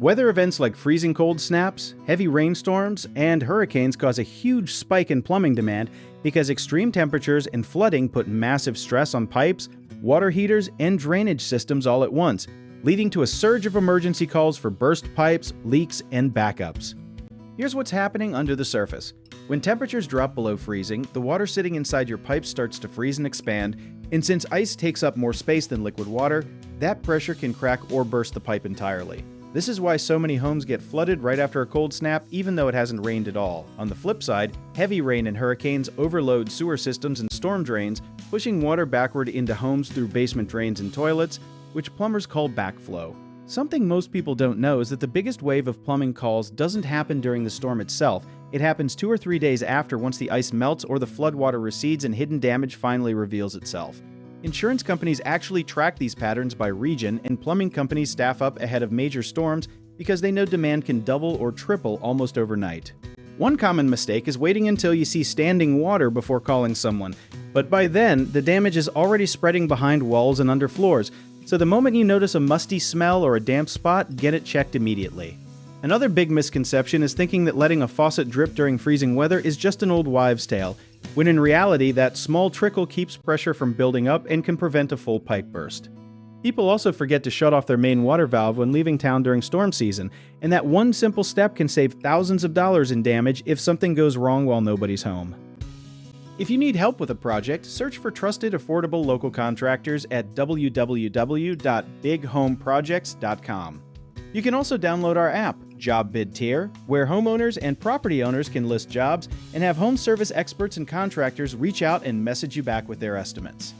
Weather events like freezing cold snaps, heavy rainstorms, and hurricanes cause a huge spike in plumbing demand because extreme temperatures and flooding put massive stress on pipes, water heaters, and drainage systems all at once, leading to a surge of emergency calls for burst pipes, leaks, and backups. Here's what's happening under the surface. When temperatures drop below freezing, the water sitting inside your pipe starts to freeze and expand, and since ice takes up more space than liquid water, that pressure can crack or burst the pipe entirely. This is why so many homes get flooded right after a cold snap, even though it hasn't rained at all. On the flip side, heavy rain and hurricanes overload sewer systems and storm drains, pushing water backward into homes through basement drains and toilets, which plumbers call backflow. Something most people don't know is that the biggest wave of plumbing calls doesn't happen during the storm itself. It happens 2 or 3 days after, once the ice melts or the floodwater recedes and hidden damage finally reveals itself. Insurance companies actually track these patterns by region, and plumbing companies staff up ahead of major storms because they know demand can double or triple almost overnight. One common mistake is waiting until you see standing water before calling someone, but by then, the damage is already spreading behind walls and under floors, so the moment you notice a musty smell or a damp spot, get it checked immediately. Another big misconception is thinking that letting a faucet drip during freezing weather is just an old wives' tale, when in reality that small trickle keeps pressure from building up and can prevent a full pipe burst. People also forget to shut off their main water valve when leaving town during storm season, and that one simple step can save thousands of dollars in damage if something goes wrong while nobody's home. If you need help with a project, search for trusted, affordable local contractors at www.bighomeprojects.com. You can also download our app, Job Bid Tier, where homeowners and property owners can list jobs and have home service experts and contractors reach out and message you back with their estimates.